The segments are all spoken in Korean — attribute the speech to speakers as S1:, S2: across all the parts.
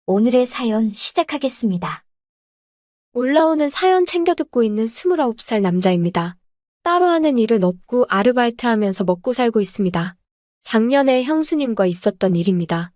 S1: 오늘의 사연 시작하겠습니다.
S2: 올라오는 사연 챙겨 듣고 있는 29살 남자입니다. 따로 하는 일은 없고 아르바이트 하면서 먹고 살고 있습니다. 작년에 형수님과 있었던 일입니다.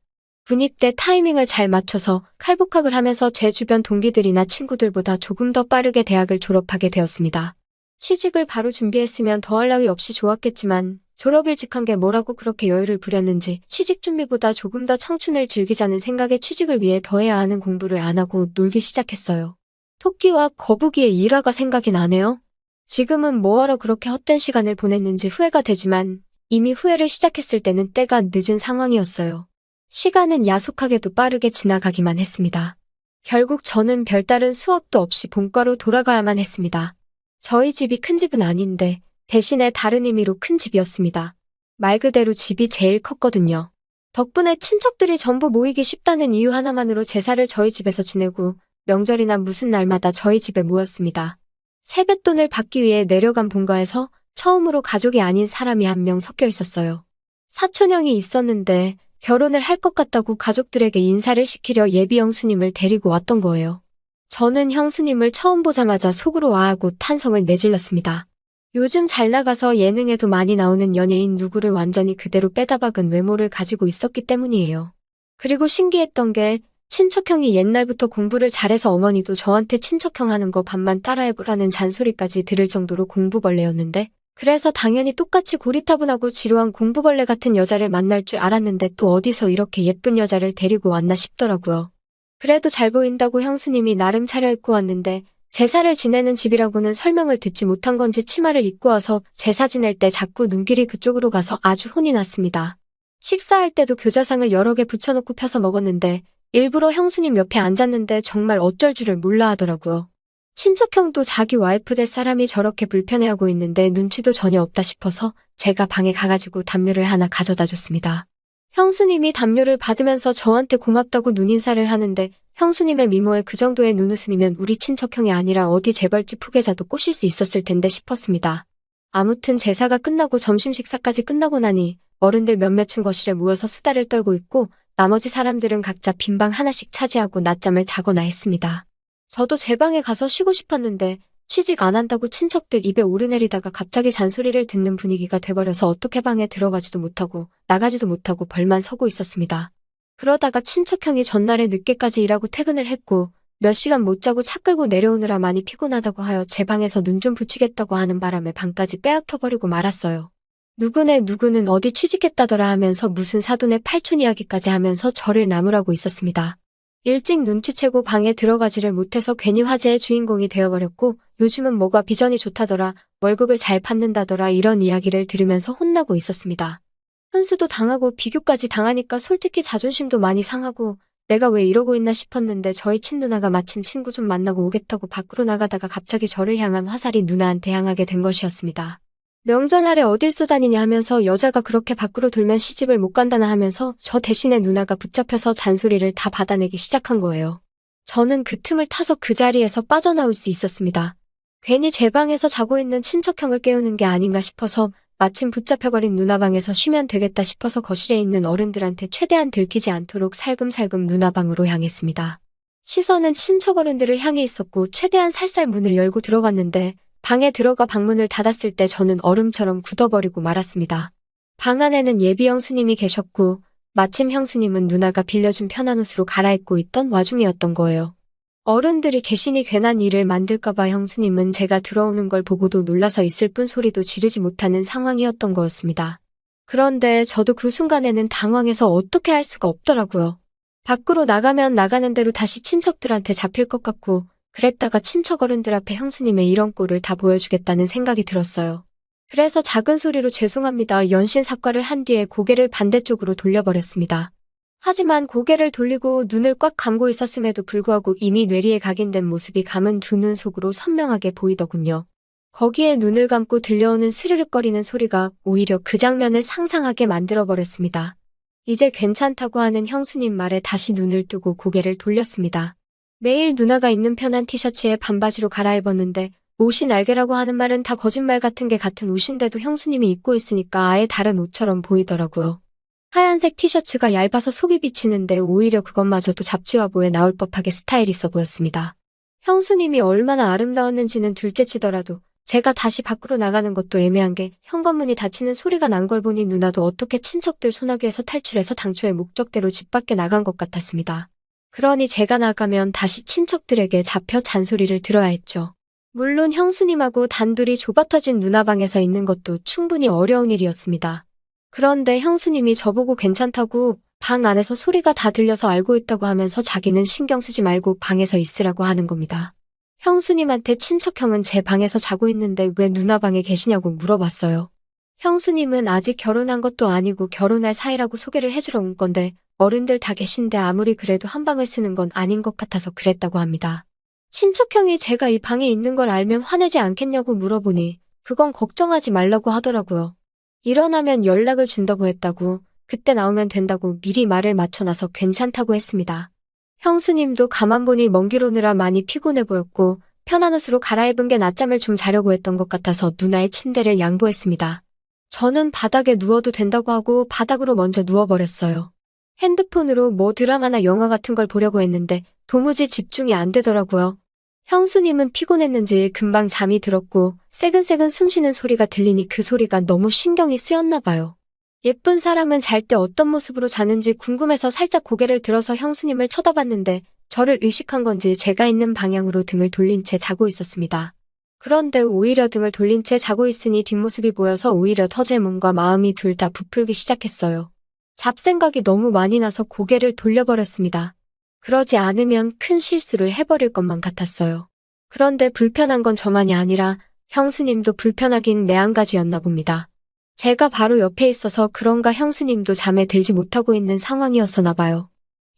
S2: 군입대 타이밍을 잘 맞춰서 칼복학을 하면서 제 주변 동기들이나 친구들보다 조금 더 빠르게 대학을 졸업하게 되었습니다. 취직을 바로 준비했으면 더할 나위 없이 좋았겠지만 졸업 일찍 한 게 뭐라고 그렇게 여유를 부렸는지 취직 준비보다 조금 더 청춘을 즐기자는 생각에 취직을 위해 더 해야 하는 공부를 안 하고 놀기 시작했어요. 토끼와 거북이의 일화가 생각이 나네요. 지금은 뭐하러 그렇게 헛된 시간을 보냈는지 후회가 되지만 이미 후회를 시작했을 때는 때가 늦은 상황이었어요. 시간은 야속하게도 빠르게 지나가기만 했습니다. 결국 저는 별다른 수업도 없이 본과로 돌아가야만 했습니다. 저희 집이 큰 집은 아닌데 대신에 다른 의미로 큰 집이었습니다. 말 그대로 집이 제일 컸거든요. 덕분에 친척들이 전부 모이기 쉽다는 이유 하나만으로 제사를 저희 집에서 지내고 명절이나 무슨 날마다 저희 집에 모였습니다. 세뱃돈을 받기 위해 내려간 본가에서 처음으로 가족이 아닌 사람이 한 명 섞여 있었어요. 사촌형이 있었는데 결혼을 할 것 같다고 가족들에게 인사를 시키려 예비 형수님을 데리고 왔던 거예요. 저는 형수님을 처음 보자마자 속으로 와하고 탄성을 내질렀습니다. 요즘 잘 나가서 예능에도 많이 나오는 연예인 누구를 완전히 그대로 빼다 박은 외모를 가지고 있었기 때문이에요. 그리고 신기했던 게 친척형이 옛날부터 공부를 잘해서 어머니도 저한테 친척형 하는 거 반만 따라해보라는 잔소리까지 들을 정도로 공부벌레였는데 그래서 당연히 똑같이 고리타분하고 지루한 공부벌레 같은 여자를 만날 줄 알았는데 또 어디서 이렇게 예쁜 여자를 데리고 왔나 싶더라고요. 그래도 잘 보인다고 형수님이 나름 차려입고 왔는데 제사를 지내는 집이라고는 설명을 듣지 못한 건지 치마를 입고 와서 제사 지낼 때 자꾸 눈길이 그쪽으로 가서 아주 혼이 났습니다. 식사할 때도 교자상을 여러 개 붙여놓고 펴서 먹었는데 일부러 형수님 옆에 앉았는데 정말 어쩔 줄을 몰라 하더라고요. 친척형도 자기 와이프 될 사람이 저렇게 불편해하고 있는데 눈치도 전혀 없다 싶어서 제가 방에 가가지고 담요를 하나 가져다 줬습니다. 형수님이 담요를 받으면서 저한테 고맙다고 눈인사를 하는데 형수님의 미모에 그 정도의 눈웃음이면 우리 친척형이 아니라 어디 재벌집 후계자도 꼬실 수 있었을 텐데 싶었습니다. 아무튼 제사가 끝나고 점심 식사까지 끝나고 나니 어른들 몇몇은 거실에 모여서 수다를 떨고 있고 나머지 사람들은 각자 빈방 하나씩 차지하고 낮잠을 자거나 했습니다. 저도 제 방에 가서 쉬고 싶었는데 취직 안 한다고 친척들 입에 오르내리다가 갑자기 잔소리를 듣는 분위기가 돼버려서 어떻게 방에 들어가지도 못하고 나가지도 못하고 벌만 서고 있었습니다. 그러다가 친척형이 전날에 늦게까지 일하고 퇴근을 했고 몇 시간 못 자고 차 끌고 내려오느라 많이 피곤하다고 하여 제 방에서 눈 좀 붙이겠다고 하는 바람에 방까지 빼앗겨버리고 말았어요. 누구는 어디 취직했다더라 하면서 무슨 사돈의 팔촌 이야기까지 하면서 저를 나무라고 있었습니다. 일찍 눈치채고 방에 들어가지를 못해서 괜히 화제의 주인공이 되어버렸고 요즘은 뭐가 비전이 좋다더라, 월급을 잘 받는다더라 이런 이야기를 들으면서 혼나고 있었습니다. 훈수도 당하고 비교까지 당하니까 솔직히 자존심도 많이 상하고 내가 왜 이러고 있나 싶었는데 저희 친누나가 마침 친구 좀 만나고 오겠다고 밖으로 나가다가 갑자기 저를 향한 화살이 누나한테 향하게 된 것이었습니다. 명절날에 어딜 쏘다니냐 하면서 여자가 그렇게 밖으로 돌면 시집을 못 간다나 하면서 저 대신에 누나가 붙잡혀서 잔소리를 다 받아내기 시작한 거예요. 저는 그 틈을 타서 그 자리에서 빠져나올 수 있었습니다. 괜히 제 방에서 자고 있는 친척형을 깨우는 게 아닌가 싶어서 마침 붙잡혀버린 누나 방에서 쉬면 되겠다 싶어서 거실에 있는 어른들한테 최대한 들키지 않도록 살금살금 누나 방으로 향했습니다. 시선은 친척 어른들을 향해 있었고 최대한 살살 문을 열고 들어갔는데 방에 들어가 방문을 닫았을 때 저는 얼음처럼 굳어버리고 말았습니다. 방 안에는 예비 형수님이 계셨고 마침 형수님은 누나가 빌려준 편한 옷으로 갈아입고 있던 와중이었던 거예요. 어른들이 계시니 괜한 일을 만들까봐 형수님은 제가 들어오는 걸 보고도 놀라서 있을 뿐 소리도 지르지 못하는 상황이었던 거였습니다. 그런데 저도 그 순간에는 당황해서 어떻게 할 수가 없더라고요. 밖으로 나가면 나가는 대로 다시 친척들한테 잡힐 것 같고 그랬다가 친척 어른들 앞에 형수님의 이런 꼴을 다 보여주겠다는 생각이 들었어요. 그래서 작은 소리로 죄송합니다 연신 사과를 한 뒤에 고개를 반대쪽으로 돌려버렸습니다. 하지만 고개를 돌리고 눈을 꽉 감고 있었음에도 불구하고 이미 뇌리에 각인된 모습이 감은 두 눈 속으로 선명하게 보이더군요. 거기에 눈을 감고 들려오는 스르륵거리는 소리가 오히려 그 장면을 상상하게 만들어버렸습니다. 이제 괜찮다고 하는 형수님 말에 다시 눈을 뜨고 고개를 돌렸습니다. 매일 누나가 입는 편한 티셔츠에 반바지로 갈아입었는데 옷이 날개라고 하는 말은 다 거짓말 같은 게 같은 옷인데도 형수님이 입고 있으니까 아예 다른 옷처럼 보이더라고요. 하얀색 티셔츠가 얇아서 속이 비치는데 오히려 그것마저도 잡지화보에 나올 법하게 스타일 있어 보였습니다. 형수님이 얼마나 아름다웠는지는 둘째치더라도 제가 다시 밖으로 나가는 것도 애매한 게 현관문이 닫히는 소리가 난 걸 보니 누나도 어떻게 친척들 소나기에서 탈출해서 당초의 목적대로 집 밖에 나간 것 같았습니다. 그러니 제가 나가면 다시 친척들에게 잡혀 잔소리를 들어야 했죠. 물론 형수님하고 단둘이 좁아터진 누나 방에서 있는 것도 충분히 어려운 일이었습니다. 그런데 형수님이 저보고 괜찮다고 방 안에서 소리가 다 들려서 알고 있다고 하면서 자기는 신경 쓰지 말고 방에서 있으라고 하는 겁니다. 형수님한테 친척형은 제 방에서 자고 있는데 왜 누나 방에 계시냐고 물어봤어요. 형수님은 아직 결혼한 것도 아니고 결혼할 사이라고 소개를 해주러 온 건데 어른들 다 계신데 아무리 그래도 한 방을 쓰는 건 아닌 것 같아서 그랬다고 합니다. 친척형이 제가 이 방에 있는 걸 알면 화내지 않겠냐고 물어보니 그건 걱정하지 말라고 하더라고요. 일어나면 연락을 준다고 했다고, 그때 나오면 된다고 미리 말을 맞춰놔서 괜찮다고 했습니다. 형수님도 가만 보니 먼 길 오느라 많이 피곤해 보였고 편한 옷으로 갈아입은 게 낮잠을 좀 자려고 했던 것 같아서 누나의 침대를 양보했습니다. 저는 바닥에 누워도 된다고 하고 바닥으로 먼저 누워버렸어요. 핸드폰으로 뭐 드라마나 영화 같은 걸 보려고 했는데 도무지 집중이 안 되더라고요. 형수님은 피곤했는지 금방 잠이 들었고 새근새근 숨쉬는 소리가 들리니 그 소리가 너무 신경이 쓰였나 봐요. 예쁜 사람은 잘 때 어떤 모습으로 자는지 궁금해서 살짝 고개를 들어서 형수님을 쳐다봤는데 저를 의식한 건지 제가 있는 방향으로 등을 돌린 채 자고 있었습니다. 그런데 오히려 등을 돌린 채 자고 있으니 뒷모습이 보여서 오히려 더 제 몸과 마음이 둘 다 부풀기 시작했어요. 잡생각이 너무 많이 나서 고개를 돌려버렸습니다. 그러지 않으면 큰 실수를 해버릴 것만 같았어요. 그런데 불편한 건 저만이 아니라 형수님도 불편하긴 매한가지였나 봅니다. 제가 바로 옆에 있어서 그런가 형수님도 잠에 들지 못하고 있는 상황이었었나 봐요.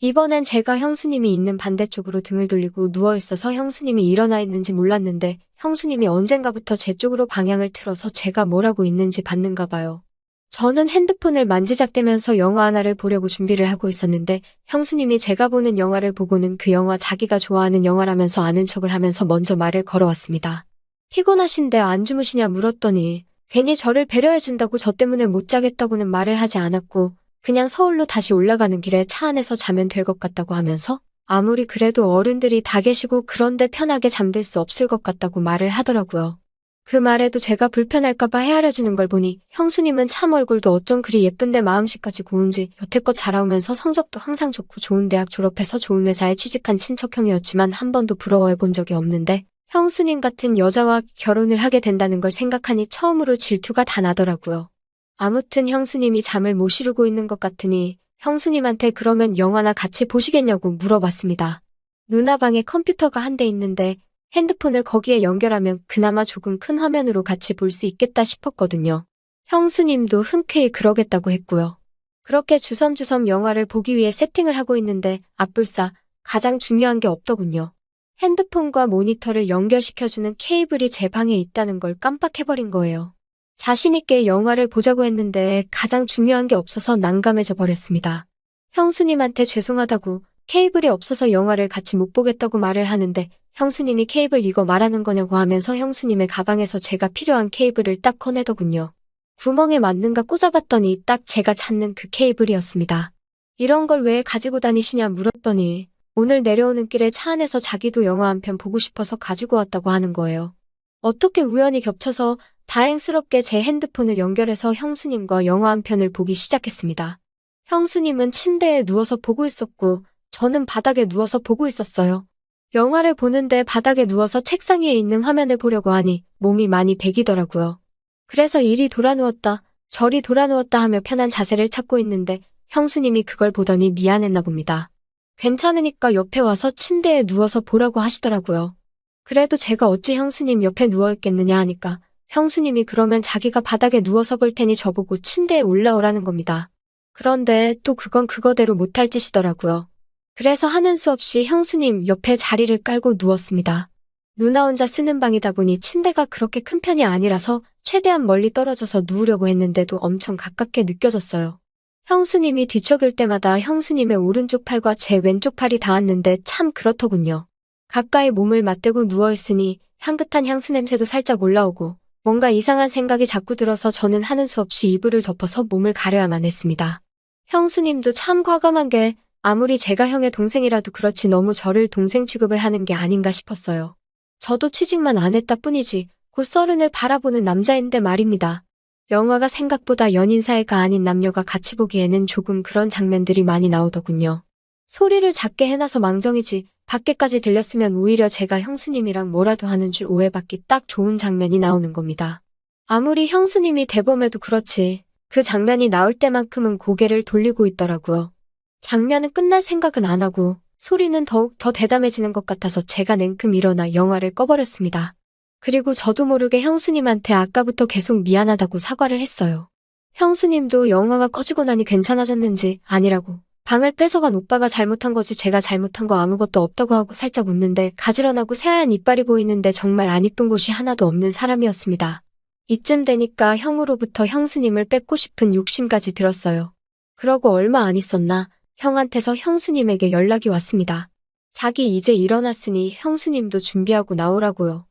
S2: 이번엔 제가 형수님이 있는 반대쪽으로 등을 돌리고 누워있어서 형수님이 일어나 있는지 몰랐는데 형수님이 언젠가부터 제 쪽으로 방향을 틀어서 제가 뭘 하고 있는지 봤는가 봐요. 저는 핸드폰을 만지작대면서 영화 하나를 보려고 준비를 하고 있었는데 형수님이 제가 보는 영화를 보고는 그 영화 자기가 좋아하는 영화라면서 아는 척을 하면서 먼저 말을 걸어왔습니다. 피곤하신데 안 주무시냐 물었더니 괜히 저를 배려해준다고 저 때문에 못 자겠다고는 말을 하지 않았고 그냥 서울로 다시 올라가는 길에 차 안에서 자면 될 것 같다고 하면서 아무리 그래도 어른들이 다 계시고 그런데 편하게 잠들 수 없을 것 같다고 말을 하더라고요. 그 말에도 제가 불편할까봐 헤아려주는 걸 보니 형수님은 참 얼굴도 어쩜 그리 예쁜데 마음씨까지 고운지 여태껏 자라오면서 성적도 항상 좋고 좋은 대학 졸업해서 좋은 회사에 취직한 친척형이었지만 한 번도 부러워해 본 적이 없는데 형수님 같은 여자와 결혼을 하게 된다는 걸 생각하니 처음으로 질투가 다 나더라고요. 아무튼 형수님이 잠을 못 이루고 있는 것 같으니 형수님한테 그러면 영화나 같이 보시겠냐고 물어봤습니다. 누나 방에 컴퓨터가 한 대 있는데 핸드폰을 거기에 연결하면 그나마 조금 큰 화면으로 같이 볼 수 있겠다 싶었거든요. 형수님도 흔쾌히 그러겠다고 했고요. 그렇게 주섬주섬 영화를 보기 위해 세팅을 하고 있는데 앞불사 가장 중요한 게 없더군요. 핸드폰과 모니터를 연결시켜주는 케이블이 제 방에 있다는 걸 깜빡해버린 거예요. 자신있게 영화를 보자고 했는데 가장 중요한 게 없어서 난감해져 버렸습니다. 형수님한테 죄송하다고 케이블이 없어서 영화를 같이 못 보겠다고 말을 하는데 형수님이 케이블 이거 말하는 거냐고 하면서 형수님의 가방에서 제가 필요한 케이블을 딱 꺼내더군요. 구멍에 맞는가 꽂아봤더니 딱 제가 찾는 그 케이블이었습니다. 이런 걸 왜 가지고 다니시냐 물었더니 오늘 내려오는 길에 차 안에서 자기도 영화 한 편 보고 싶어서 가지고 왔다고 하는 거예요. 어떻게 우연히 겹쳐서 다행스럽게 제 핸드폰을 연결해서 형수님과 영화 한 편을 보기 시작했습니다. 형수님은 침대에 누워서 보고 있었고 저는 바닥에 누워서 보고 있었어요. 영화를 보는데 바닥에 누워서 책상 위에 있는 화면을 보려고 하니 몸이 많이 베기더라고요. 그래서 이리 돌아누웠다 저리 돌아누웠다 하며 편한 자세를 찾고 있는데 형수님이 그걸 보더니 미안했나 봅니다. 괜찮으니까 옆에 와서 침대에 누워서 보라고 하시더라고요. 그래도 제가 어찌 형수님 옆에 누워있겠느냐 하니까 형수님이 그러면 자기가 바닥에 누워서 볼 테니 저보고 침대에 올라오라는 겁니다. 그런데 또 그건 그거대로 못할 짓이더라고요. 그래서 하는 수 없이 형수님 옆에 자리를 깔고 누웠습니다. 누나 혼자 쓰는 방이다 보니 침대가 그렇게 큰 편이 아니라서 최대한 멀리 떨어져서 누우려고 했는데도 엄청 가깝게 느껴졌어요. 형수님이 뒤척일 때마다 형수님의 오른쪽 팔과 제 왼쪽 팔이 닿았는데 참 그렇더군요. 가까이 몸을 맞대고 누워있으니 향긋한 향수 냄새도 살짝 올라오고 뭔가 이상한 생각이 자꾸 들어서 저는 하는 수 없이 이불을 덮어서 몸을 가려야만 했습니다. 형수님도 참 과감한 게 아무리 제가 형의 동생이라도 그렇지 너무 저를 동생 취급을 하는 게 아닌가 싶었어요. 저도 취직만 안 했다 뿐이지 곧 서른을 바라보는 남자인데 말입니다. 영화가 생각보다 연인 사이가 아닌 남녀가 같이 보기에는 조금 그런 장면들이 많이 나오더군요. 소리를 작게 해놔서 망정이지 밖에까지 들렸으면 오히려 제가 형수님이랑 뭐라도 하는 줄 오해받기 딱 좋은 장면이 나오는 겁니다. 아무리 형수님이 대범해도 그렇지 그 장면이 나올 때만큼은 고개를 돌리고 있더라고요. 장면은 끝날 생각은 안 하고 소리는 더욱 더 대담해지는 것 같아서 제가 냉큼 일어나 영화를 꺼버렸습니다. 그리고 저도 모르게 형수님한테 아까부터 계속 미안하다고 사과를 했어요. 형수님도 영화가 꺼지고 나니 괜찮아졌는지 아니라고 방을 뺏어간 오빠가 잘못한 거지 제가 잘못한 거 아무것도 없다고 하고 살짝 웃는데 가지런하고 새하얀 이빨이 보이는데 정말 안 이쁜 곳이 하나도 없는 사람이었습니다. 이쯤 되니까 형으로부터 형수님을 뺏고 싶은 욕심까지 들었어요. 그러고 얼마 안 있었나 형한테서 형수님에게 연락이 왔습니다. 자기 이제 일어났으니 형수님도 준비하고 나오라고요.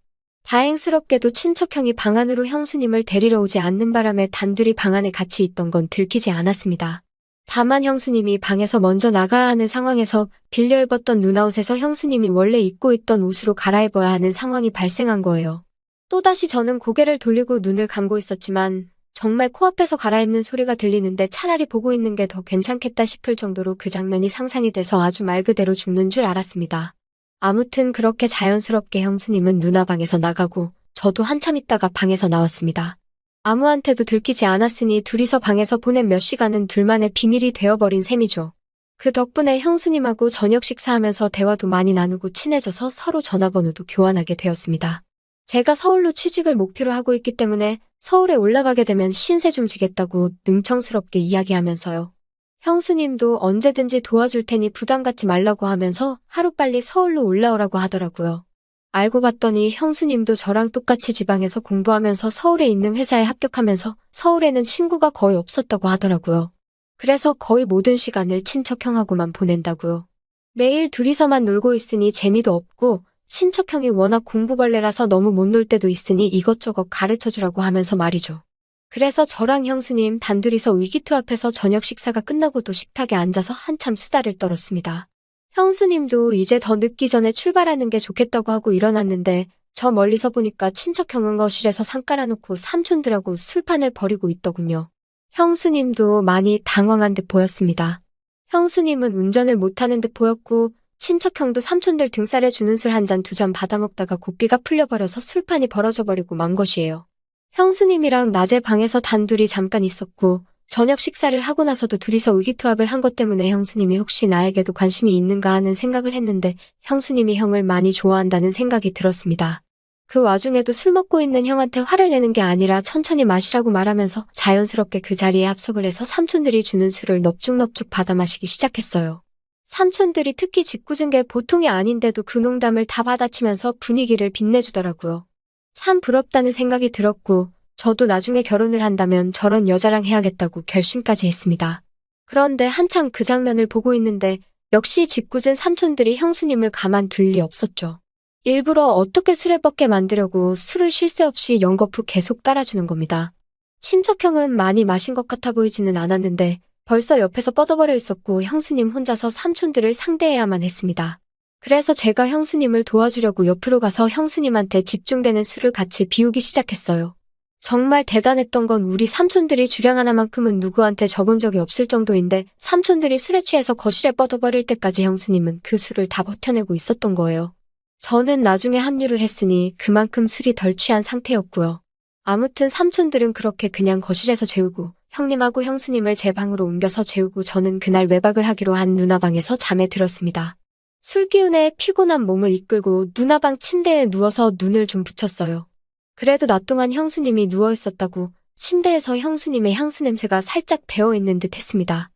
S2: 다행스럽게도 친척형이 방 안으로 형수님을 데리러 오지 않는 바람에 단둘이 방 안에 같이 있던 건 들키지 않았습니다. 다만 형수님이 방에서 먼저 나가야 하는 상황에서 빌려 입었던 눈아웃에서 형수님이 원래 입고 있던 옷으로 갈아입어야 하는 상황이 발생한 거예요. 또다시 저는 고개를 돌리고 눈을 감고 있었지만 정말 코앞에서 갈아입는 소리가 들리는데 차라리 보고 있는 게 더 괜찮겠다 싶을 정도로 그 장면이 상상이 돼서 아주 말 그대로 죽는 줄 알았습니다. 아무튼 그렇게 자연스럽게 형수님은 누나 방에서 나가고 저도 한참 있다가 방에서 나왔습니다. 아무한테도 들키지 않았으니 둘이서 방에서 보낸 몇 시간은 둘만의 비밀이 되어버린 셈이죠. 그 덕분에 형수님하고 저녁 식사하면서 대화도 많이 나누고 친해져서 서로 전화번호도 교환하게 되었습니다. 제가 서울로 취직을 목표로 하고 있기 때문에 서울에 올라가게 되면 신세 좀 지겠다고 능청스럽게 이야기하면서요. 형수님도 언제든지 도와줄 테니 부담 갖지 말라고 하면서 하루빨리 서울로 올라오라고 하더라고요. 알고 봤더니 형수님도 저랑 똑같이 지방에서 공부하면서 서울에 있는 회사에 합격하면서 서울에는 친구가 거의 없었다고 하더라고요. 그래서 거의 모든 시간을 친척형하고만 보낸다고요. 매일 둘이서만 놀고 있으니 재미도 없고 친척형이 워낙 공부벌레라서 너무 못 놀 때도 있으니 이것저것 가르쳐주라고 하면서 말이죠. 그래서 저랑 형수님 단둘이서 위기투합해서 저녁 식사가 끝나고도 식탁에 앉아서 한참 수다를 떨었습니다. 형수님도 이제 더 늦기 전에 출발하는 게 좋겠다고 하고 일어났는데 저 멀리서 보니까 친척형은 거실에서 상 깔아놓고 삼촌들하고 술판을 벌이고 있더군요. 형수님도 많이 당황한 듯 보였습니다. 형수님은 운전을 못하는 듯 보였고 친척형도 삼촌들 등살에 주는 술 한 잔 두 잔 받아먹다가 고삐가 풀려버려서 술판이 벌어져버리고 만 것이에요. 형수님이랑 낮에 방에서 단둘이 잠깐 있었고 저녁 식사를 하고 나서도 둘이서 의기투합을 한 것 때문에 형수님이 혹시 나에게도 관심이 있는가 하는 생각을 했는데 형수님이 형을 많이 좋아한다는 생각이 들었습니다. 그 와중에도 술 먹고 있는 형한테 화를 내는 게 아니라 천천히 마시라고 말하면서 자연스럽게 그 자리에 합석을 해서 삼촌들이 주는 술을 넙죽넙죽 받아 마시기 시작했어요. 삼촌들이 특히 짓궂은 게 보통이 아닌데도 그 농담을 다 받아치면서 분위기를 빛내주더라고요. 참 부럽다는 생각이 들었고 저도 나중에 결혼을 한다면 저런 여자랑 해야겠다고 결심까지 했습니다. 그런데 한참 그 장면을 보고 있는데 역시 짓궂은 삼촌들이 형수님을 가만둘 리 없었죠. 일부러 어떻게 술에 뻗게 만들려고 술을 쉴 새 없이 연거푸 계속 따라주는 겁니다. 친척형은 많이 마신 것 같아 보이지는 않았는데 벌써 옆에서 뻗어버려 있었고 형수님 혼자서 삼촌들을 상대해야만 했습니다. 그래서 제가 형수님을 도와주려고 옆으로 가서 형수님한테 집중되는 술을 같이 비우기 시작했어요. 정말 대단했던 건 우리 삼촌들이 주량 하나만큼은 누구한테 접은 적이 없을 정도인데 삼촌들이 술에 취해서 거실에 뻗어버릴 때까지 형수님은 그 술을 다 버텨내고 있었던 거예요. 저는 나중에 합류를 했으니 그만큼 술이 덜 취한 상태였고요. 아무튼 삼촌들은 그렇게 그냥 거실에서 재우고 형님하고 형수님을 제 방으로 옮겨서 재우고 저는 그날 외박을 하기로 한 누나 방에서 잠에 들었습니다. 술기운에 피곤한 몸을 이끌고 누나 방 침대에 누워서 눈을 좀 붙였어요. 그래도 낮 동안 형수님이 누워있었다고 침대에서 형수님의 향수 냄새가 살짝 배어있는 듯 했습니다.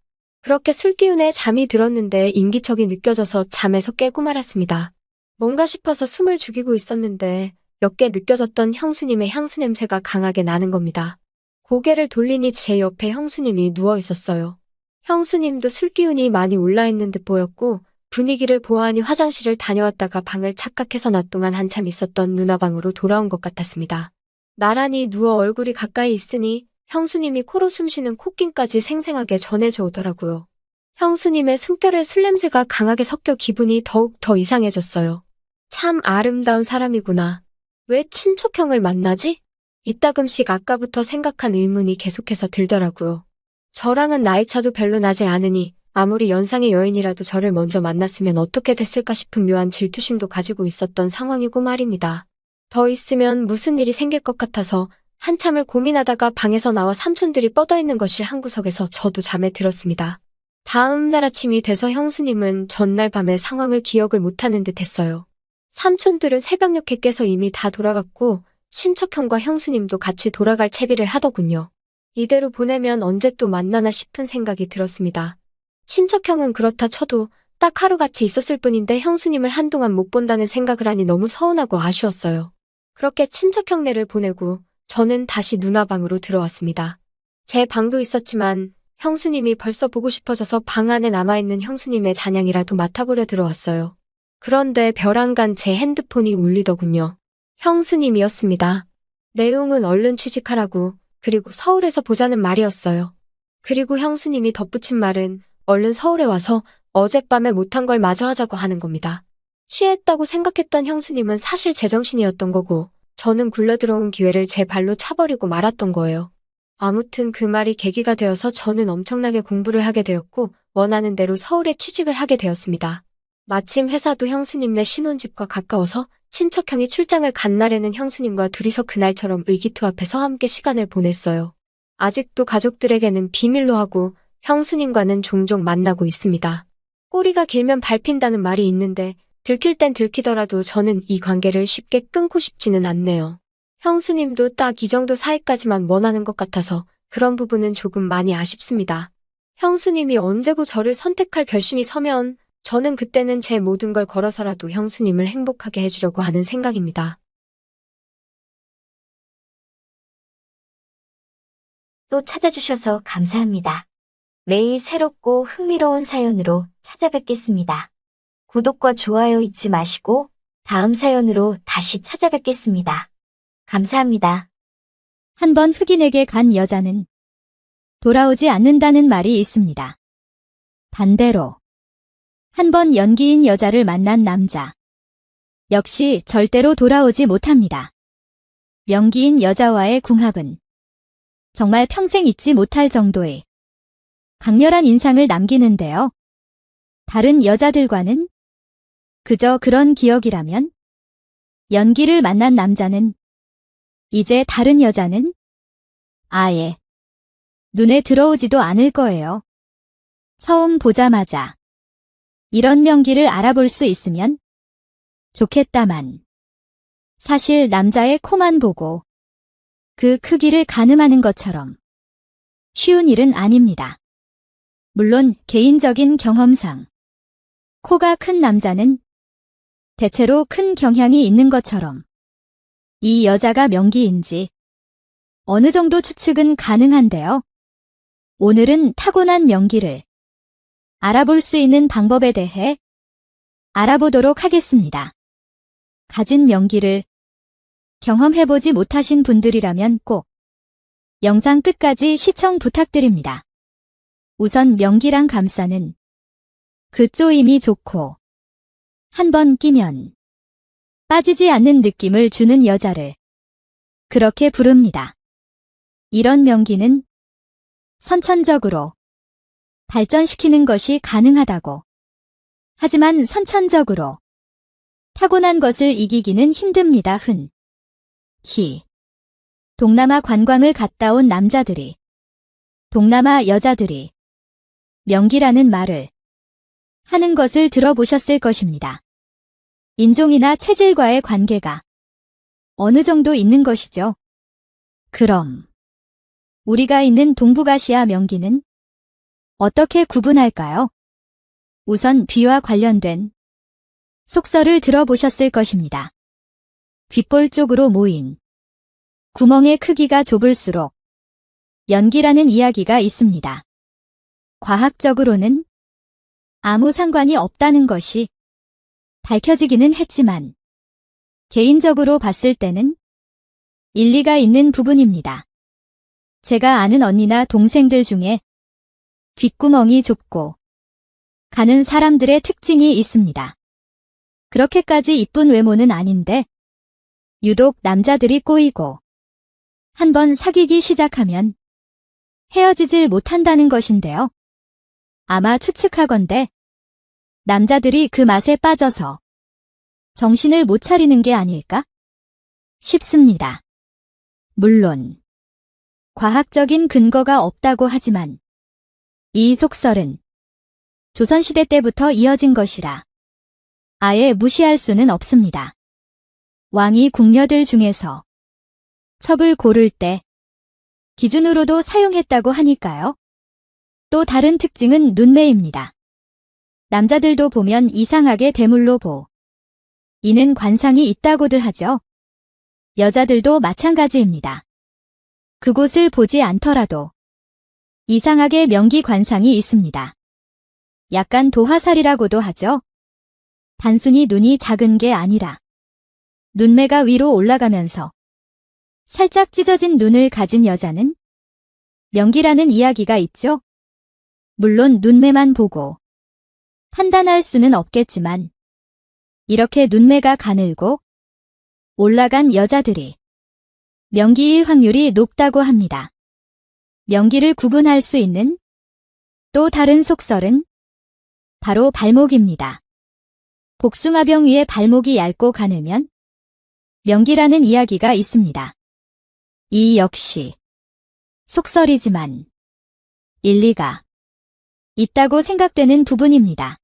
S2: 그렇게 술기운에 잠이 들었는데 인기척이 느껴져서 잠에서 깨고 말았습니다. 뭔가 싶어서 숨을 죽이고 있었는데 옅게 느껴졌던 형수님의 향수 냄새가 강하게 나는 겁니다. 고개를 돌리니 제 옆에 형수님이 누워있었어요. 형수님도 술기운이 많이 올라있는 듯 보였고 분위기를 보아하니 화장실을 다녀왔다가 방을 착각해서 낮 동안 한참 있었던 누나 방으로 돌아온 것 같았습니다. 나란히 누워 얼굴이 가까이 있으니 형수님이 코로 숨쉬는 콧김까지 생생하게 전해져 오더라고요. 형수님의 숨결에 술 냄새가 강하게 섞여 기분이 더욱 더 이상해졌어요. 참 아름다운 사람이구나. 왜 친척형을 만나지? 이따금씩 아까부터 생각한 의문이 계속해서 들더라고요. 저랑은 나이차도 별로 나질 않으니 아무리 연상의 여인이라도 저를 먼저 만났으면 어떻게 됐을까 싶은 묘한 질투심도 가지고 있었던 상황이고 말입니다. 더 있으면 무슨 일이 생길 것 같아서 한참을 고민하다가 방에서 나와 삼촌들이 뻗어있는 거실 한 구석에서 저도 잠에 들었습니다. 다음 날 아침이 돼서 형수님은 전날 밤의 상황을 기억을 못하는 듯 했어요. 삼촌들은 새벽녘에 깨서 이미 다 돌아갔고 친척형과 형수님도 같이 돌아갈 채비를 하더군요. 이대로 보내면 언제 또 만나나 싶은 생각이 들었습니다. 친척형은 그렇다 쳐도 딱 하루같이 있었을 뿐인데 형수님을 한동안 못 본다는 생각을 하니 너무 서운하고 아쉬웠어요. 그렇게 친척형네를 보내고 저는 다시 누나 방으로 들어왔습니다. 제 방도 있었지만 형수님이 벌써 보고 싶어져서 방 안에 남아있는 형수님의 잔향이라도 맡아보려 들어왔어요. 그런데 벼랑간 제 핸드폰이 울리더군요. 형수님이었습니다. 내용은 얼른 취직하라고, 그리고 서울에서 보자는 말이었어요. 그리고 형수님이 덧붙인 말은 얼른 서울에 와서 어젯밤에 못한 걸 마저 하자고 하는 겁니다. 취했다고 생각했던 형수님은 사실 제정신이었던 거고 저는 굴러들어온 기회를 제 발로 차버리고 말았던 거예요. 아무튼 그 말이 계기가 되어서 저는 엄청나게 공부를 하게 되었고 원하는 대로 서울에 취직을 하게 되었습니다. 마침 회사도 형수님네 신혼집과 가까워서 친척형이 출장을 간 날에는 형수님과 둘이서 그날처럼 의기투합해서 함께 시간을 보냈어요. 아직도 가족들에게는 비밀로 하고 형수님과는 종종 만나고 있습니다. 꼬리가 길면 밟힌다는 말이 있는데 들킬 땐 들키더라도 저는 이 관계를 쉽게 끊고 싶지는 않네요. 형수님도 딱 이 정도 사이까지만 원하는 것 같아서 그런 부분은 조금 많이 아쉽습니다. 형수님이 언제고 저를 선택할 결심이 서면 저는 그때는 제 모든 걸 걸어서라도 형수님을 행복하게 해주려고 하는 생각입니다.
S1: 또 찾아주셔서 감사합니다. 매일 새롭고 흥미로운 사연으로 찾아뵙겠습니다. 구독과 좋아요 잊지 마시고 다음 사연으로 다시 찾아뵙겠습니다. 감사합니다.
S3: 한번 흑인에게 간 여자는 돌아오지 않는다는 말이 있습니다. 반대로 한번 연기인 여자를 만난 남자 역시 절대로 돌아오지 못합니다. 연기인 여자와의 궁합은 정말 평생 잊지 못할 정도의 강렬한 인상을 남기는데요. 다른 여자들과는 그저 그런 기억이라면 연기를 만난 남자는 이제 다른 여자는 아예 눈에 들어오지도 않을 거예요. 처음 보자마자 이런 명기를 알아볼 수 있으면 좋겠다만 사실 남자의 코만 보고 그 크기를 가늠하는 것처럼 쉬운 일은 아닙니다. 물론 개인적인 경험상 코가 큰 남자는 대체로 큰 경향이 있는 것처럼 이 여자가 명기인지 어느 정도 추측은 가능한데요. 오늘은 타고난 명기를 알아볼 수 있는 방법에 대해 알아보도록 하겠습니다. 가진 명기를 경험해보지 못하신 분들이라면 꼭 영상 끝까지 시청 부탁드립니다. 우선 명기랑 감싸는 그 쪼임이 좋고 한번 끼면 빠지지 않는 느낌을 주는 여자를 그렇게 부릅니다. 이런 명기는 선천적으로 발전시키는 것이 가능하다고. 하지만 선천적으로 타고난 것을 이기기는 힘듭니다. 동남아 관광을 갔다 온 남자들이, 동남아 여자들이 명기라는 말을 하는 것을 들어보셨을 것입니다. 인종이나 체질과의 관계가 어느 정도 있는 것이죠. 그럼 우리가 있는 동북아시아 명기는 어떻게 구분할까요? 우선 귀와 관련된 속설을 들어보셨을 것입니다. 귓볼 쪽으로 모인 구멍의 크기가 좁을수록 연기라는 이야기가 있습니다. 과학적으로는 아무 상관이 없다는 것이 밝혀지기는 했지만 개인적으로 봤을 때는 일리가 있는 부분입니다. 제가 아는 언니나 동생들 중에 귓구멍이 좁고 가는 사람들의 특징이 있습니다. 그렇게까지 이쁜 외모는 아닌데 유독 남자들이 꼬이고 한번 사귀기 시작하면 헤어지질 못한다는 것인데요. 아마 추측하건대 남자들이 그 맛에 빠져서 정신을 못 차리는 게 아닐까 싶습니다. 물론 과학적인 근거가 없다고 하지만 이 속설은 조선시대 때부터 이어진 것이라 아예 무시할 수는 없습니다. 왕이 궁녀들 중에서 첩을 고를 때 기준으로도 사용했다고 하니까요. 또 다른 특징은 눈매입니다. 남자들도 보면 이상하게 대물로 보. 이는 관상이 있다고들 하죠. 여자들도 마찬가지입니다. 그곳을 보지 않더라도 이상하게 명기 관상이 있습니다. 약간 도화살이라고도 하죠. 단순히 눈이 작은 게 아니라 눈매가 위로 올라가면서 살짝 찢어진 눈을 가진 여자는 명기라는 이야기가 있죠. 물론 눈매만 보고 판단할 수는 없겠지만 이렇게 눈매가 가늘고 올라간 여자들이 명기일 확률이 높다고 합니다. 명기를 구분할 수 있는 또 다른 속설은 바로 발목입니다. 복숭아병 위에 발목이 얇고 가늘면 명기라는 이야기가 있습니다. 이 역시 속설이지만 일리가 있다고 생각되는 부분입니다.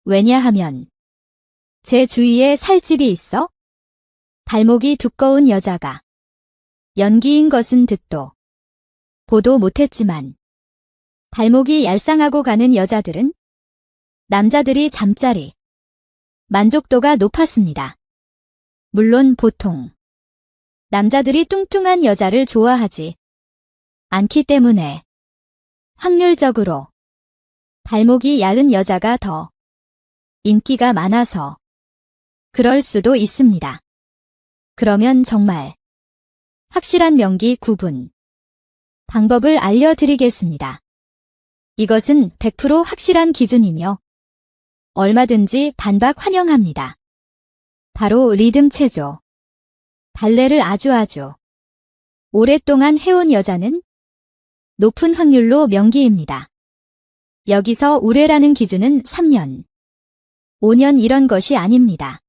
S3: 왜냐하면 제 주위에 살집이 있어 발목이 두꺼운 여자가 연기인 것은 듣도 보도 못했지만 발목이 얄쌍하고 가는 여자들은 남자들이 잠자리 만족도가 높았습니다. 물론 보통 남자들이 뚱뚱한 여자를 좋아하지 않기 때문에 확률적으로 발목이 얇은 여자가 더 인기가 많아서 그럴 수도 있습니다. 그러면 정말 확실한 명기 구분 방법을 알려드리겠습니다. 이것은 100% 확실한 기준이며 얼마든지 반박 환영합니다. 바로 리듬 체조. 발레를 아주 오랫동안 해온 여자는 높은 확률로 명기입니다. 여기서 우레라는 기준은 3년, 5년 이런 것이 아닙니다.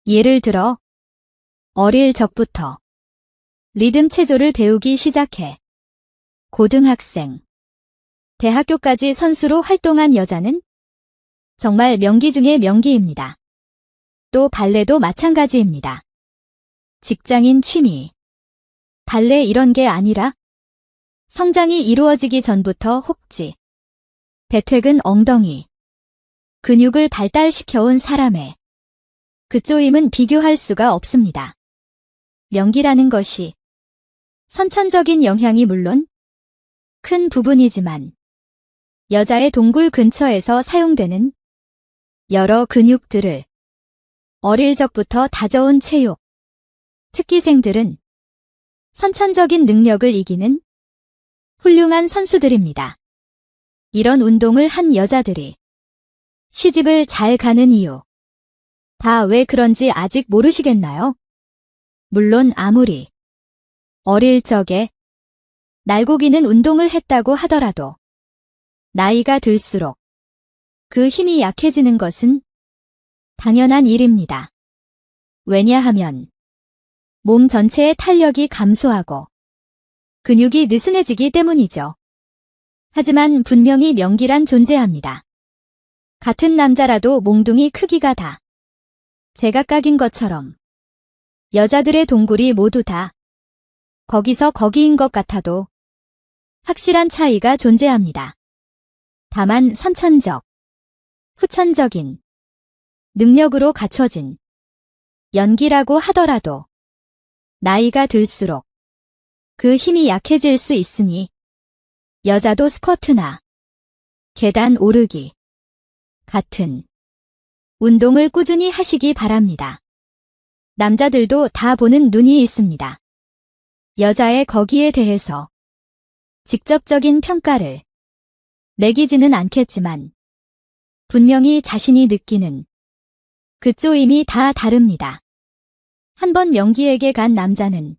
S3: 예를 들어 어릴 적부터 리듬 체조를 배우기 시작해 고등학생, 대학교까지 선수로 활동한 여자는 정말 명기 중의 명기입니다. 또 발레도 마찬가지입니다. 직장인 취미, 발레 이런 게 아니라 성장이 이루어지기 전부터 혹지, 대퇴근 엉덩이, 근육을 발달시켜온 사람의 그 쪼임은 비교할 수가 없습니다. 명기라는 것이 선천적인 영향이 물론 큰 부분이지만 여자의 동굴 근처에서 사용되는 여러 근육들을 어릴 적부터 다져온 체육, 특기생들은 선천적인 능력을 이기는 훌륭한 선수들입니다. 이런 운동을 한 여자들이 시집을 잘 가는 이유, 다 왜 그런지 아직 모르시겠나요? 물론 아무리 어릴 적에 날고기는 운동을 했다고 하더라도 나이가 들수록 그 힘이 약해지는 것은 당연한 일입니다. 왜냐하면 몸 전체의 탄력이 감소하고 근육이 느슨해지기 때문이죠. 하지만 분명히 명기란 존재합니다. 같은 남자라도 몽둥이 크기가 다 제각각인 것처럼 여자들의 동굴이 모두 다 거기서 거기인 것 같아도 확실한 차이가 존재합니다. 다만 선천적, 후천적인 능력으로 갖춰진 연기라고 하더라도 나이가 들수록 그 힘이 약해질 수 있으니 여자도 스쿼트나 계단 오르기 같은 운동을 꾸준히 하시기 바랍니다. 남자들도 다 보는 눈이 있습니다. 여자의 거기에 대해서 직접적인 평가를 매기지는 않겠지만 분명히 자신이 느끼는 그 쪼임이 다 다릅니다. 한번 명기에게 간 남자는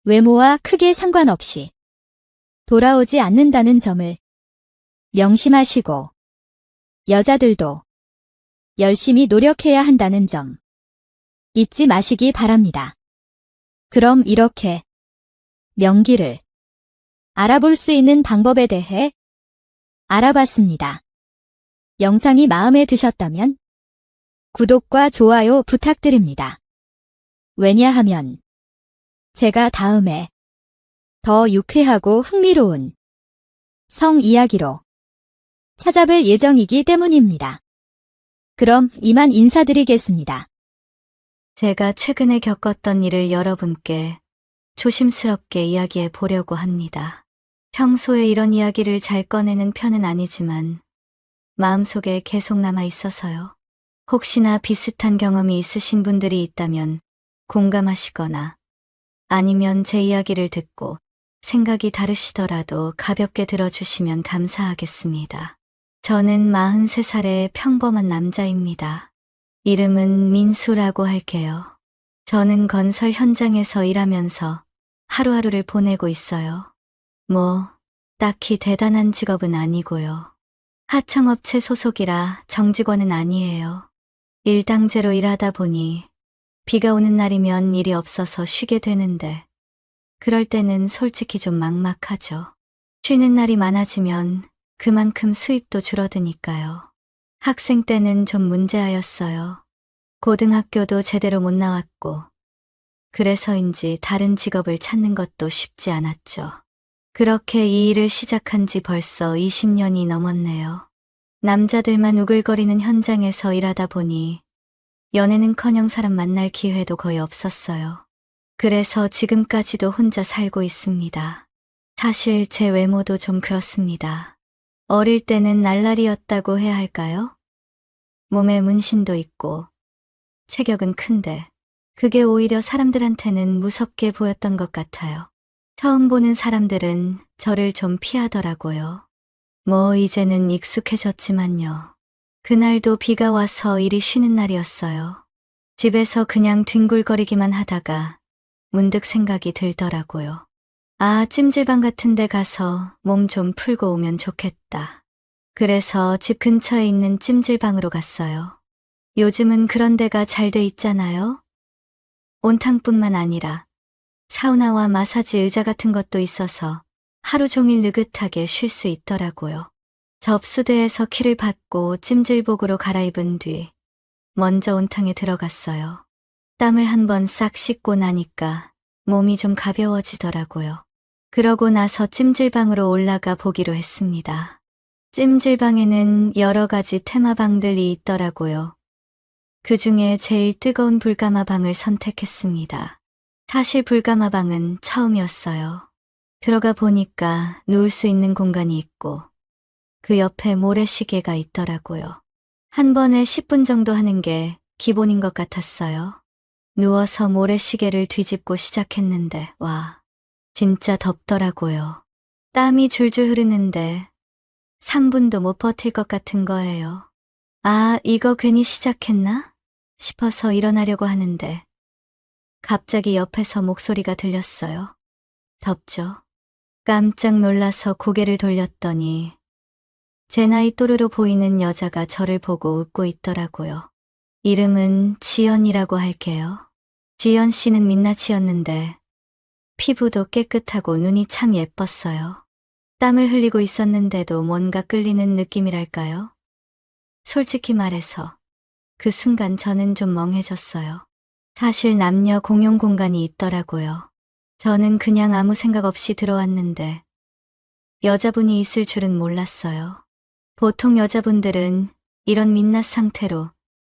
S3: 외모와 크게 상관없이 돌아오지 않는다는 점을 명심하시고 여자들도 열심히 노력해야 한다는 점 잊지 마시기 바랍니다. 그럼 이렇게 명기를 알아볼 수 있는 방법에 대해 알아봤습니다. 영상이 마음에 드셨다면 구독과 좋아요 부탁드립니다. 왜냐하면 제가 다음에 더 유쾌하고 흥미로운 성 이야기로 찾아뵐 예정이기 때문입니다. 그럼 이만 인사드리겠습니다.
S1: 제가 최근에 겪었던 일을 여러분께 조심스럽게 이야기해 보려고 합니다. 평소에 이런 이야기를 잘 꺼내는 편은 아니지만 마음속에 계속 남아 있어서요. 혹시나 비슷한 경험이 있으신 분들이 있다면 공감하시거나 아니면 제 이야기를 듣고 생각이 다르시더라도 가볍게 들어주시면 감사하겠습니다. 저는 43살의 평범한 남자입니다. 이름은 민수라고 할게요. 저는 건설 현장에서 일하면서 하루하루를 보내고 있어요. 딱히 대단한 직업은 아니고요. 하청업체 소속이라 정직원은 아니에요. 일당제로 일하다 보니 비가 오는 날이면 일이 없어서 쉬게 되는데 그럴 때는 솔직히 좀 막막하죠. 쉬는 날이 많아지면 그만큼 수입도 줄어드니까요. 학생 때는 좀 문제아였어요. 고등학교도 제대로 못 나왔고 그래서인지 다른 직업을 찾는 것도 쉽지 않았죠. 그렇게 이 일을 시작한 지 벌써 20년이 넘었네요. 남자들만 우글거리는 현장에서 일하다 보니 연애는커녕 사람 만날 기회도 거의 없었어요. 그래서 지금까지도 혼자 살고 있습니다. 사실 제 외모도 좀 그렇습니다. 어릴 때는 날라리였다고 해야 할까요? 몸에 문신도 있고 체격은 큰데 그게 오히려 사람들한테는 무섭게 보였던 것 같아요. 처음 보는 사람들은 저를 좀 피하더라고요. 이제는 익숙해졌지만요. 그날도 비가 와서 일이 쉬는 날이었어요. 집에서 그냥 뒹굴거리기만 하다가 문득 생각이 들더라고요. 찜질방 같은 데 가서 몸 좀 풀고 오면 좋겠다. 그래서 집 근처에 있는 찜질방으로 갔어요. 요즘은 그런 데가 잘 돼 있잖아요. 온탕뿐만 아니라 사우나와 마사지 의자 같은 것도 있어서 하루 종일 느긋하게 쉴 수 있더라고요. 접수대에서 키를 받고 찜질복으로 갈아입은 뒤 먼저 온탕에 들어갔어요. 땀을 한번 싹 씻고 나니까 몸이 좀 가벼워지더라고요. 그러고 나서 찜질방으로 올라가 보기로 했습니다. 찜질방에는 여러 가지 테마방들이 있더라고요. 그 중에 제일 뜨거운 불가마방을 선택했습니다. 사실 불가마방은 처음이었어요. 들어가 보니까 누울 수 있는 공간이 있고 그 옆에 모래시계가 있더라고요. 한 번에 10분 정도 하는 게 기본인 것 같았어요. 누워서 모래시계를 뒤집고 시작했는데 진짜 덥더라고요. 땀이 줄줄 흐르는데 3분도 못 버틸 것 같은 거예요. 이거 괜히 시작했나? 싶어서 일어나려고 하는데 갑자기 옆에서 목소리가 들렸어요. 덥죠? 깜짝 놀라서 고개를 돌렸더니 제 나이 또래로 보이는 여자가 저를 보고 웃고 있더라고요. 이름은 지연이라고 할게요. 지연 씨는 민낯이었는데 피부도 깨끗하고 눈이 참 예뻤어요. 땀을 흘리고 있었는데도 뭔가 끌리는 느낌이랄까요? 솔직히 말해서 그 순간 저는 좀 멍해졌어요. 사실 남녀 공용 공간이 있더라고요. 저는 그냥 아무 생각 없이 들어왔는데 여자분이 있을 줄은 몰랐어요. 보통 여자분들은 이런 민낯 상태로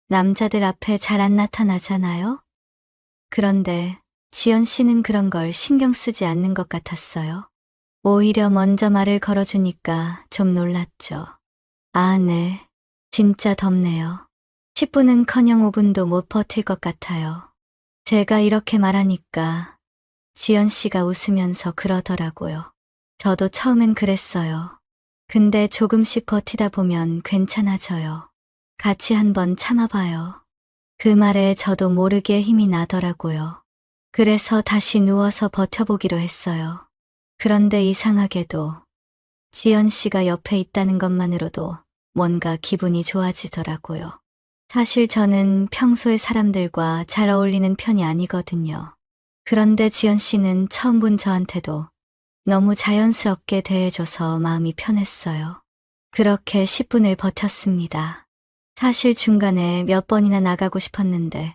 S1: 남자들 앞에 잘 안 나타나잖아요? 그런데 지연 씨는 그런 걸 신경 쓰지 않는 것 같았어요. 오히려 먼저 말을 걸어주니까 좀 놀랐죠. 네. 진짜 덥네요. 10분은커녕 5분도 못 버틸 것 같아요. 제가 이렇게 말하니까 지연 씨가 웃으면서 그러더라고요. 저도 처음엔 그랬어요. 근데 조금씩 버티다 보면 괜찮아져요. 같이 한번 참아봐요. 그 말에 저도 모르게 힘이 나더라고요. 그래서 다시 누워서 버텨보기로 했어요. 그런데 이상하게도 지연 씨가 옆에 있다는 것만으로도 뭔가 기분이 좋아지더라고요. 사실 저는 평소에 사람들과 잘 어울리는 편이 아니거든요. 그런데 지연 씨는 처음 본 저한테도 너무 자연스럽게 대해줘서 마음이 편했어요. 그렇게 10분을 버텼습니다. 사실 중간에 몇 번이나 나가고 싶었는데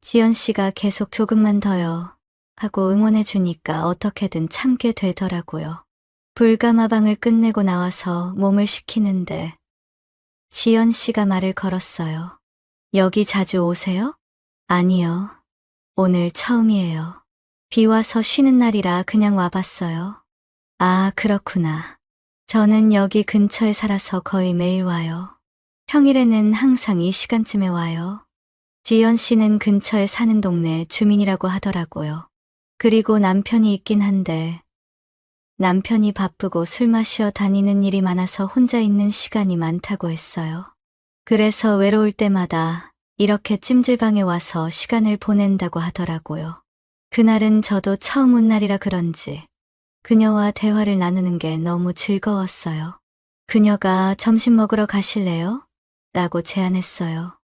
S1: 지연 씨가 계속 조금만 더요 하고 응원해 주니까 어떻게든 참게 되더라고요. 불가마방을 끝내고 나와서 몸을 식히는데 지연 씨가 말을 걸었어요. 여기 자주 오세요? 아니요. 오늘 처음이에요. 비 와서 쉬는 날이라 그냥 와봤어요. 아, 그렇구나. 저는 여기 근처에 살아서 거의 매일 와요. 평일에는 항상 이 시간쯤에 와요. 지연 씨는 근처에 사는 동네 주민이라고 하더라고요. 그리고 남편이 있긴 한데 남편이 바쁘고 술 마시러 다니는 일이 많아서 혼자 있는 시간이 많다고 했어요. 그래서 외로울 때마다 이렇게 찜질방에 와서 시간을 보낸다고 하더라고요. 그날은 저도 처음 온 날이라 그런지 그녀와 대화를 나누는 게 너무 즐거웠어요. 그녀가 점심 먹으러 가실래요? 라고 제안했어요.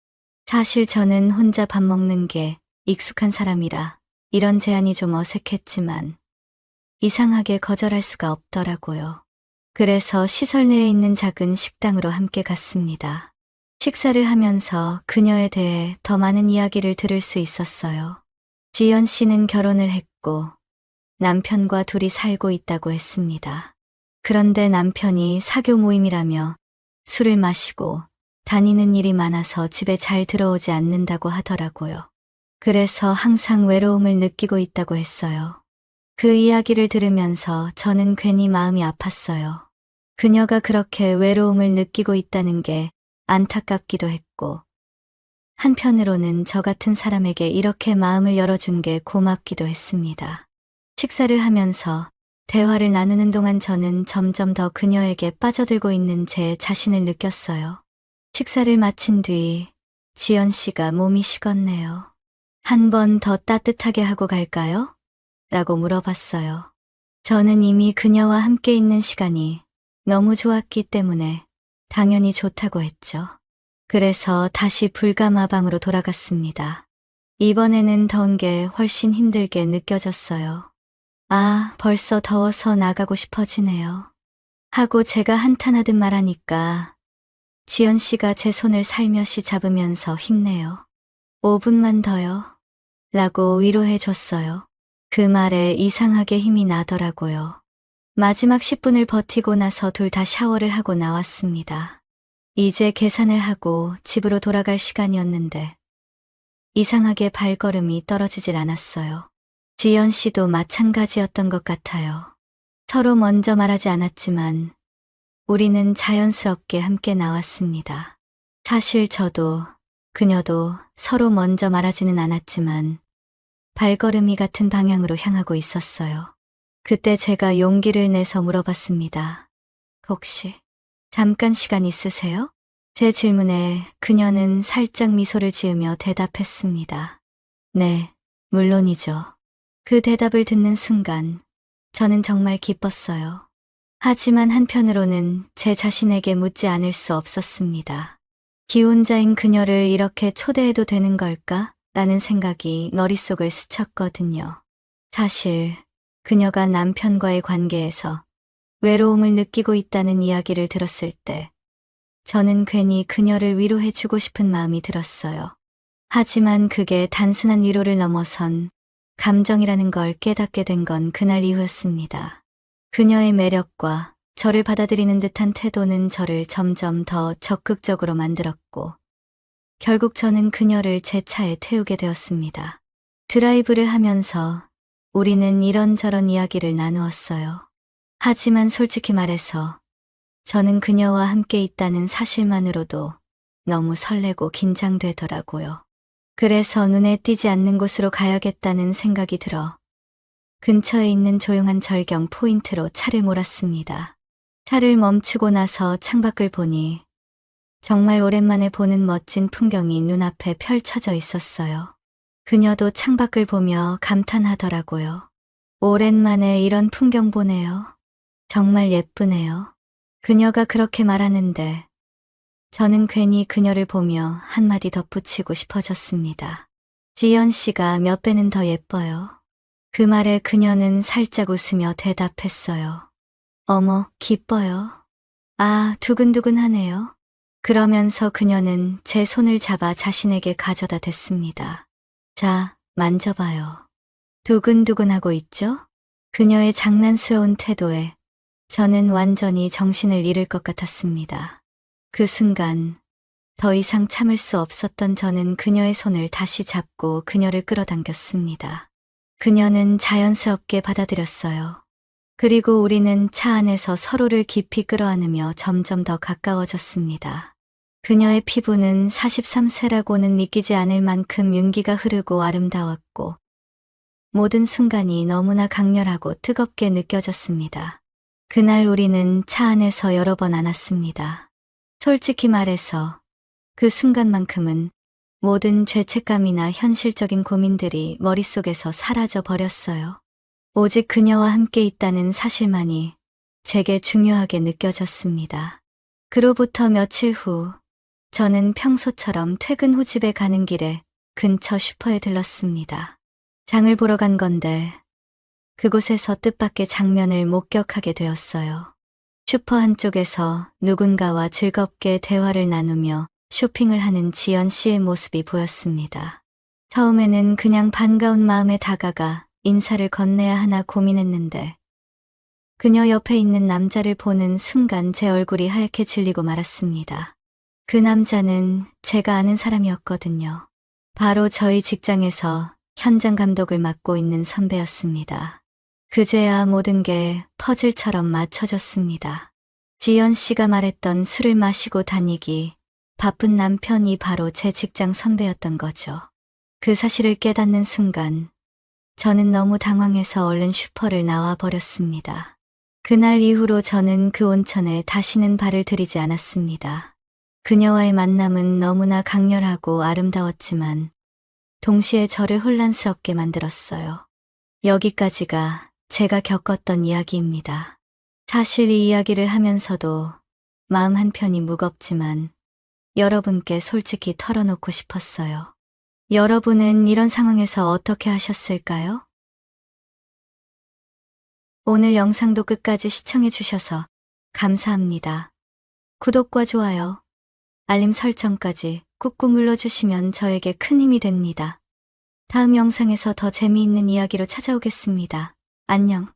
S1: 사실 저는 혼자 밥 먹는 게 익숙한 사람이라 이런 제안이 좀 어색했지만 이상하게 거절할 수가 없더라고요. 그래서 시설 내에 있는 작은 식당으로 함께 갔습니다. 식사를 하면서 그녀에 대해 더 많은 이야기를 들을 수 있었어요. 지연 씨는 결혼을 했고 남편과 둘이 살고 있다고 했습니다. 그런데 남편이 사교 모임이라며 술을 마시고 다니는 일이 많아서 집에 잘 들어오지 않는다고 하더라고요. 그래서 항상 외로움을 느끼고 있다고 했어요. 그 이야기를 들으면서 저는 괜히 마음이 아팠어요. 그녀가 그렇게 외로움을 느끼고 있다는 게 안타깝기도 했고, 한편으로는 저 같은 사람에게 이렇게 마음을 열어준 게 고맙기도 했습니다. 식사를 하면서 대화를 나누는 동안 저는 점점 더 그녀에게 빠져들고 있는 제 자신을 느꼈어요. 식사를 마친 뒤 지연 씨가 몸이 식었네요. 한 번 더 따뜻하게 하고 갈까요? 라고 물어봤어요. 저는 이미 그녀와 함께 있는 시간이 너무 좋았기 때문에 당연히 좋다고 했죠. 그래서 다시 불가마방으로 돌아갔습니다. 이번에는 더운 게 훨씬 힘들게 느껴졌어요. 아, 벌써 더워서 나가고 싶어지네요. 하고 제가 한탄하듯 말하니까 지연 씨가 제 손을 살며시 잡으면서 힘내요. 5분만 더요. 라고 위로해 줬어요. 그 말에 이상하게 힘이 나더라고요. 마지막 10분을 버티고 나서 둘 다 샤워를 하고 나왔습니다. 이제 계산을 하고 집으로 돌아갈 시간이었는데 이상하게 발걸음이 떨어지질 않았어요. 지연 씨도 마찬가지였던 것 같아요. 서로 먼저 말하지 않았지만 우리는 자연스럽게 함께 나왔습니다. 사실 저도 그녀도 서로 먼저 말하지는 않았지만 발걸음이 같은 방향으로 향하고 있었어요. 그때 제가 용기를 내서 물어봤습니다. 혹시 잠깐 시간 있으세요? 제 질문에 그녀는 살짝 미소를 지으며 대답했습니다. 네, 물론이죠. 그 대답을 듣는 순간 저는 정말 기뻤어요. 하지만 한편으로는 제 자신에게 묻지 않을 수 없었습니다. 기혼자인 그녀를 이렇게 초대해도 되는 걸까? 라는 생각이 머릿속을 스쳤거든요. 사실 그녀가 남편과의 관계에서 외로움을 느끼고 있다는 이야기를 들었을 때 저는 괜히 그녀를 위로해주고 싶은 마음이 들었어요. 하지만 그게 단순한 위로를 넘어선 감정이라는 걸 깨닫게 된 건 그날 이후였습니다. 그녀의 매력과 저를 받아들이는 듯한 태도는 저를 점점 더 적극적으로 만들었고 결국 저는 그녀를 제 차에 태우게 되었습니다. 드라이브를 하면서 우리는 이런저런 이야기를 나누었어요. 하지만 솔직히 말해서 저는 그녀와 함께 있다는 사실만으로도 너무 설레고 긴장되더라고요. 그래서 눈에 띄지 않는 곳으로 가야겠다는 생각이 들어 근처에 있는 조용한 절경 포인트로 차를 몰았습니다. 차를 멈추고 나서 창밖을 보니 정말 오랜만에 보는 멋진 풍경이 눈앞에 펼쳐져 있었어요. 그녀도 창밖을 보며 감탄하더라고요. 오랜만에 이런 풍경 보네요. 정말 예쁘네요. 그녀가 그렇게 말하는데 저는 괜히 그녀를 보며 한마디 덧붙이고 싶어졌습니다. 지연 씨가 몇 배는 더 예뻐요. 그 말에 그녀는 살짝 웃으며 대답했어요. 어머, 기뻐요. 아, 두근두근하네요. 그러면서 그녀는 제 손을 잡아 자신에게 가져다 댔습니다. 자, 만져봐요. 두근두근하고 있죠? 그녀의 장난스러운 태도에 저는 완전히 정신을 잃을 것 같았습니다. 그 순간 더 이상 참을 수 없었던 저는 그녀의 손을 다시 잡고 그녀를 끌어당겼습니다. 그녀는 자연스럽게 받아들였어요. 그리고 우리는 차 안에서 서로를 깊이 끌어안으며 점점 더 가까워졌습니다. 그녀의 피부는 43세라고는 믿기지 않을 만큼 윤기가 흐르고 아름다웠고 모든 순간이 너무나 강렬하고 뜨겁게 느껴졌습니다. 그날 우리는 차 안에서 여러 번 안았습니다. 솔직히 말해서 그 순간만큼은 모든 죄책감이나 현실적인 고민들이 머릿속에서 사라져 버렸어요. 오직 그녀와 함께 있다는 사실만이 제게 중요하게 느껴졌습니다. 그로부터 며칠 후, 저는 평소처럼 퇴근 후 집에 가는 길에 근처 슈퍼에 들렀습니다. 장을 보러 간 건데, 그곳에서 뜻밖의 장면을 목격하게 되었어요. 슈퍼 한쪽에서 누군가와 즐겁게 대화를 나누며 쇼핑을 하는 지연 씨의 모습이 보였습니다. 처음에는 그냥 반가운 마음에 다가가 인사를 건네야 하나 고민했는데 그녀 옆에 있는 남자를 보는 순간 제 얼굴이 하얗게 질리고 말았습니다. 그 남자는 제가 아는 사람이었거든요. 바로 저희 직장에서 현장 감독을 맡고 있는 선배였습니다. 그제야 모든 게 퍼즐처럼 맞춰졌습니다. 지연 씨가 말했던 술을 마시고 다니기 바쁜 남편이 바로 제 직장 선배였던 거죠. 그 사실을 깨닫는 순간 저는 너무 당황해서 얼른 슈퍼를 나와 버렸습니다. 그날 이후로 저는 그 온천에 다시는 발을 들이지 않았습니다. 그녀와의 만남은 너무나 강렬하고 아름다웠지만 동시에 저를 혼란스럽게 만들었어요. 여기까지가 제가 겪었던 이야기입니다. 사실 이 이야기를 하면서도 마음 한편이 무겁지만 여러분께 솔직히 털어놓고 싶었어요. 여러분은 이런 상황에서 어떻게 하셨을까요? 오늘 영상도 끝까지 시청해 주셔서 감사합니다. 구독과 좋아요, 알림 설정까지 꾹꾹 눌러주시면 저에게 큰 힘이 됩니다. 다음 영상에서 더 재미있는 이야기로 찾아오겠습니다. 안녕.